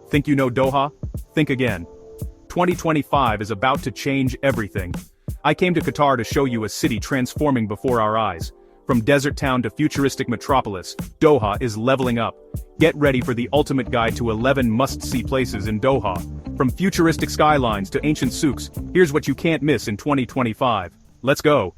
Think you know Doha? Think again. 2025 is about to change everything. I came to Qatar to show you a city transforming before our eyes. From desert town to futuristic metropolis, Doha is leveling up. Get ready for the ultimate guide to 11 must-see places in Doha. From futuristic skylines to ancient souks, here's what you can't miss in 2025. Let's go.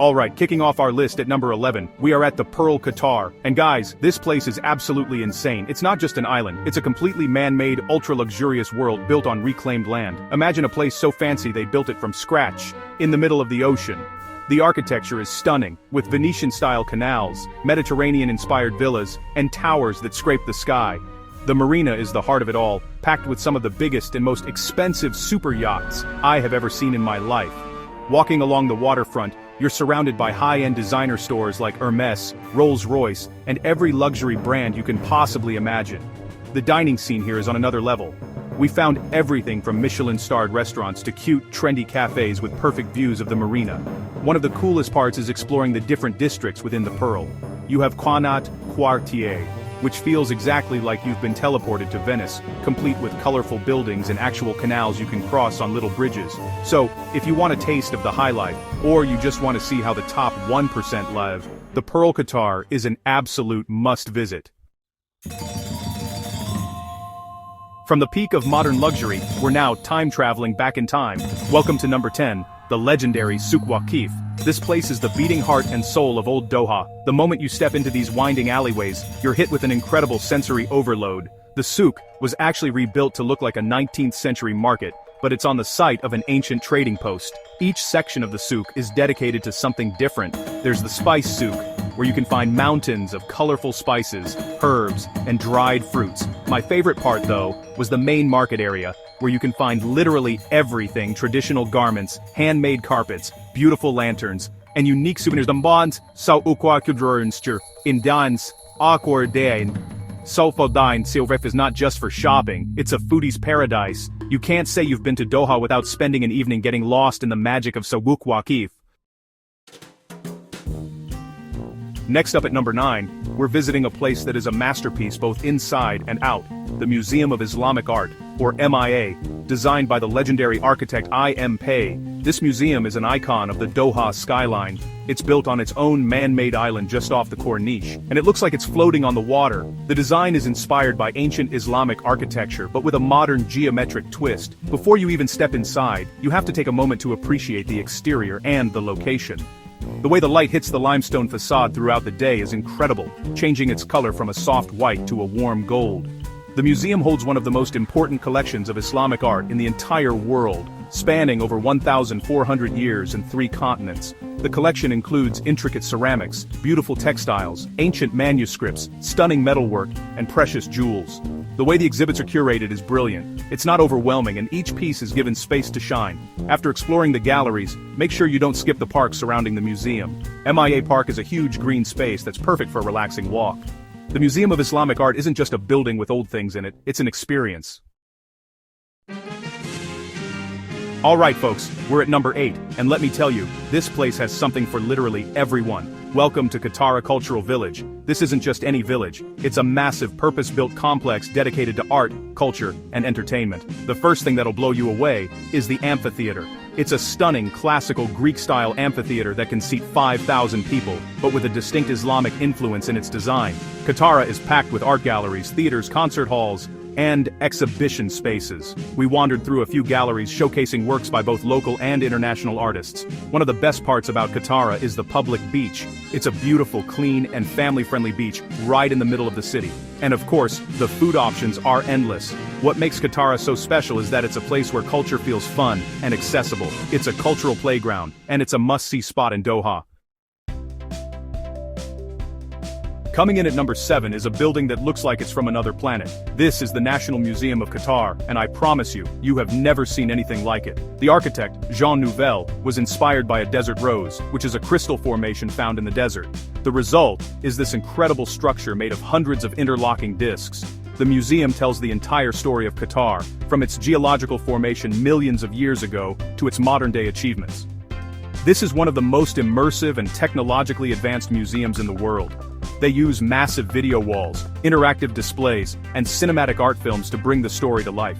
Alright, kicking off our list at number 11, we are at the Pearl Qatar. And guys, this place is absolutely insane. It's not just an island, it's a completely man-made, ultra-luxurious world built on reclaimed land. Imagine a place so fancy they built it from scratch, in the middle of the ocean. The architecture is stunning, with Venetian-style canals, Mediterranean-inspired villas, and towers that scrape the sky. The marina is the heart of it all, packed with some of the biggest and most expensive super yachts I have ever seen in my life. Walking along the waterfront, you're surrounded by high-end designer stores like Hermes, Rolls-Royce, and every luxury brand you can possibly imagine. The dining scene here is on another level. We found everything from Michelin-starred restaurants to cute, trendy cafes with perfect views of the marina. One of the coolest parts is exploring the different districts within the Pearl. You have Qanat Quartier, which feels exactly like you've been teleported to Venice, complete with colorful buildings and actual canals you can cross on little bridges. So, if you want a taste of the high life, or you just want to see how the top 1% live, the Pearl Qatar is an absolute must-visit. From the peak of modern luxury, we're now time-traveling back in time. Welcome to number 10, the legendary Souk Waqif. This place is the beating heart and soul of old Doha. The moment you step into these winding alleyways, you're hit with an incredible sensory overload. The souk was actually rebuilt to look like a 19th century market, but it's on the site of an ancient trading post. Each section of the souk is dedicated to something different. There's the spice souk, where you can find mountains of colorful spices, herbs, and dried fruits. My favorite part, though, was the main market area, where you can find literally everything: traditional garments, handmade carpets, beautiful lanterns, and unique souvenirs. Bonds, so in dance, accordain. Sofodine Silvref is not just for shopping, it's a foodie's paradise. You can't say you've been to Doha without spending an evening getting lost in the magic of Souk Waqif. Next up at number 9, we're visiting a place that is a masterpiece both inside and out, the Museum of Islamic Art, or MIA, designed by the legendary architect I.M. Pei. This museum is an icon of the Doha skyline. It's built on its own man-made island just off the Corniche, and it looks like it's floating on the water. The design is inspired by ancient Islamic architecture, but with a modern geometric twist. Before you even step inside, you have to take a moment to appreciate the exterior and the location. The way the light hits the limestone facade throughout the day is incredible, changing its color from a soft white to a warm gold. The museum holds one of the most important collections of Islamic art in the entire world, spanning over 1,400 years and 3 continents. The collection includes intricate ceramics, beautiful textiles, ancient manuscripts, stunning metalwork, and precious jewels. The way the exhibits are curated is brilliant. It's not overwhelming, and each piece is given space to shine. After exploring the galleries, make sure you don't skip the park surrounding the museum. MIA Park is a huge green space that's perfect for a relaxing walk. The Museum of Islamic Art isn't just a building with old things in it, it's an experience. Alright folks, we're at number 8, and let me tell you, this place has something for literally everyone. Welcome to Qatar Cultural Village. This isn't just any village, it's a massive purpose-built complex dedicated to art, culture, and entertainment. The first thing that'll blow you away is the amphitheater. It's a stunning, classical Greek-style amphitheater that can seat 5,000 people, but with a distinct Islamic influence in its design. Qatar is packed with art galleries, theaters, concert halls, and exhibition spaces. We wandered through a few galleries showcasing works by both local and international artists. One of the best parts about Qatar is the public beach. It's a beautiful, clean, and family-friendly beach right in the middle of the city. And of course, the food options are endless. What makes Qatar so special is that it's a place where culture feels fun and accessible. It's a cultural playground, and it's a must-see spot in Doha. Coming in at number 7 is a building that looks like it's from another planet. This is the National Museum of Qatar, and I promise you, you have never seen anything like it. The architect, Jean Nouvel, was inspired by a desert rose, which is a crystal formation found in the desert. The result is this incredible structure made of hundreds of interlocking discs. The museum tells the entire story of Qatar, from its geological formation millions of years ago to its modern-day achievements. This is one of the most immersive and technologically advanced museums in the world. They use massive video walls, interactive displays, and cinematic art films to bring the story to life.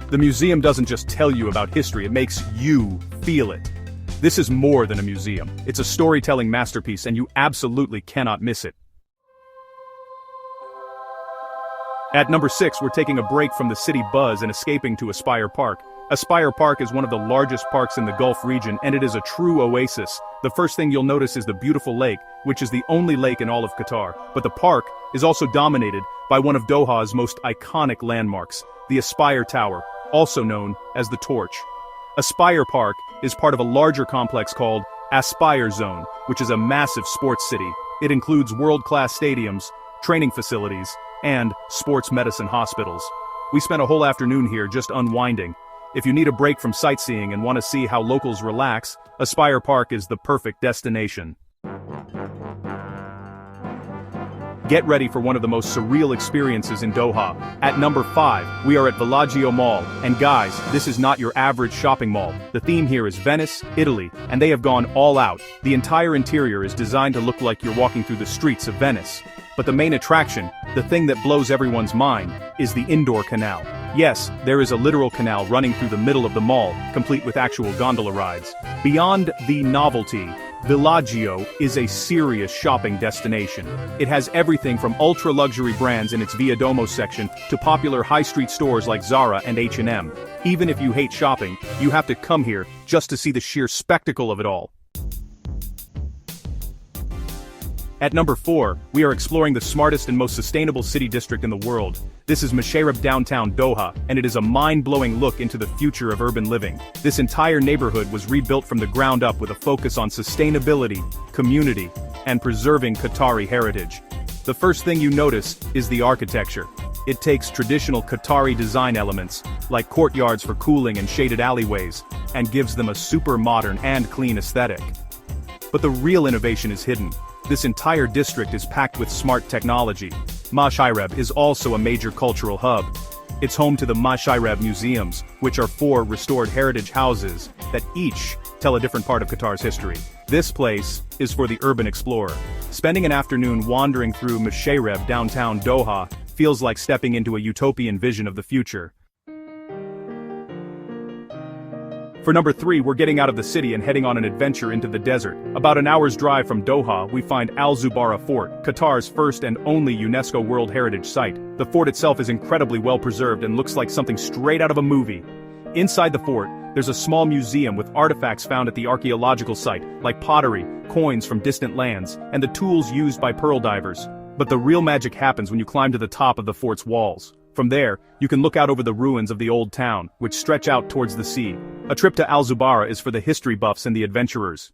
The museum doesn't just tell you about history, it makes you feel it. This is more than a museum. It's a storytelling masterpiece, and you absolutely cannot miss it. At number 6, we're taking a break from the city buzz and escaping to Aspire Park. Aspire Park is one of the largest parks in the Gulf region, and it is a true oasis. The first thing you'll notice is the beautiful lake, which is the only lake in all of Qatar. But the park is also dominated by one of Doha's most iconic landmarks, the Aspire Tower, also known as the Torch. Aspire Park is part of a larger complex called Aspire Zone, which is a massive sports city. It includes world-class stadiums, training facilities, and sports medicine hospitals. We spent a whole afternoon here just unwinding. If you need a break from sightseeing and want to see how locals relax, Aspire Park is the perfect destination. Get ready for one of the most surreal experiences in Doha. At number 5, we are at Villaggio Mall, and guys, this is not your average shopping mall. The theme here is Venice, Italy, and they have gone all out. The entire interior is designed to look like you're walking through the streets of Venice. But the main attraction, the thing that blows everyone's mind, is the indoor canal. Yes, there is a literal canal running through the middle of the mall, complete with actual gondola rides. Beyond the novelty, Villaggio is a serious shopping destination. It has everything from ultra-luxury brands in its Via Domo section to popular high-street stores like Zara and H&M. Even if you hate shopping, you have to come here just to see the sheer spectacle of it all. At number 4, we are exploring the smartest and most sustainable city district in the world. This is Masharab downtown Doha, and it is a mind-blowing look into the future of urban living. This entire neighborhood was rebuilt from the ground up with a focus on sustainability, community, and preserving Qatari heritage. The first thing you notice is the architecture. It takes traditional Qatari design elements, like courtyards for cooling and shaded alleyways, and gives them a super modern and clean aesthetic. But the real innovation is hidden. This entire district is packed with smart technology. Masharab is also a major cultural hub. It's home to the Masharab Museums, which are 4 restored heritage houses that each tell a different part of Qatar's history. This place is for the urban explorer. Spending an afternoon wandering through Masharab downtown Doha feels like stepping into a utopian vision of the future. For number 3, we're getting out of the city and heading on an adventure into the desert. About an hour's drive from Doha, we find Al Zubarah Fort, Qatar's first and only UNESCO World Heritage Site. The fort itself is incredibly well preserved and looks like something straight out of a movie. Inside the fort, there's a small museum with artifacts found at the archaeological site, like pottery, coins from distant lands, and the tools used by pearl divers. But the real magic happens when you climb to the top of the fort's walls. From there, you can look out over the ruins of the old town, which stretch out towards the sea. A trip to Al Zubarah is for the history buffs and the adventurers.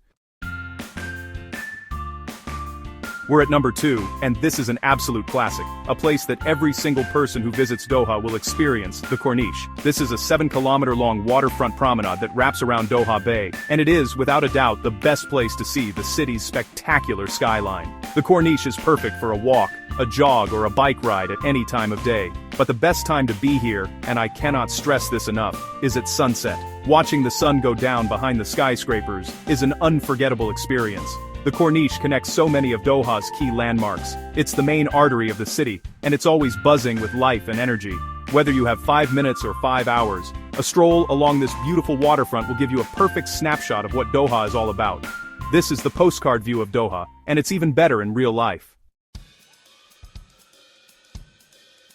We're at number 2, and this is an absolute classic, a place that every single person who visits Doha will experience, the Corniche. This is a 7-kilometer-long waterfront promenade that wraps around Doha Bay, and it is, without a doubt, the best place to see the city's spectacular skyline. The Corniche is perfect for a walk, a jog, or a bike ride at any time of day. But the best time to be here, and I cannot stress this enough, is at sunset. Watching the sun go down behind the skyscrapers is an unforgettable experience. The Corniche connects so many of Doha's key landmarks. It's the main artery of the city, and it's always buzzing with life and energy. Whether you have 5 minutes or 5 hours, a stroll along this beautiful waterfront will give you a perfect snapshot of what Doha is all about. This is the postcard view of Doha, and it's even better in real life.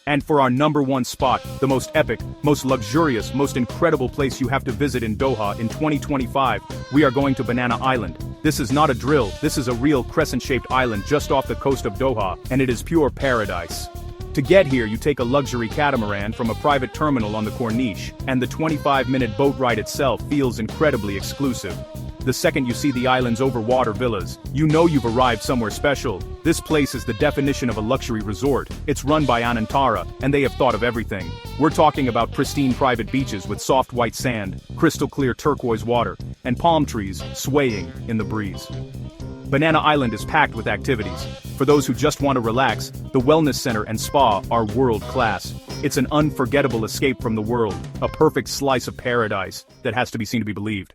And for our number 1 spot, the most epic, most luxurious, most incredible place you have to visit in Doha in 2025, we are going to Banana Island. This is not a drill, this is a real crescent-shaped island just off the coast of Doha, and it is pure paradise. To get here, you take a luxury catamaran from a private terminal on the Corniche, and the 25-minute boat ride itself feels incredibly exclusive. The second you see the island's overwater villas, you know you've arrived somewhere special. This place is the definition of a luxury resort. It's run by Anantara, and they have thought of everything. We're talking about pristine private beaches with soft white sand, crystal clear turquoise water, and palm trees swaying in the breeze. Banana Island is packed with activities. For those who just want to relax, the wellness center and spa are world-class. It's an unforgettable escape from the world, a perfect slice of paradise that has to be seen to be believed.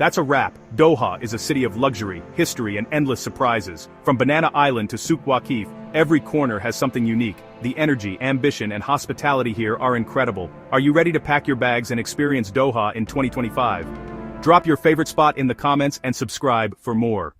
That's a wrap. Doha is a city of luxury, history, and endless surprises. From Banana Island to Souk Waqif, every corner has something unique. The energy, ambition, and hospitality here are incredible. Are you ready to pack your bags and experience Doha in 2025? Drop your favorite spot in the comments and subscribe for more.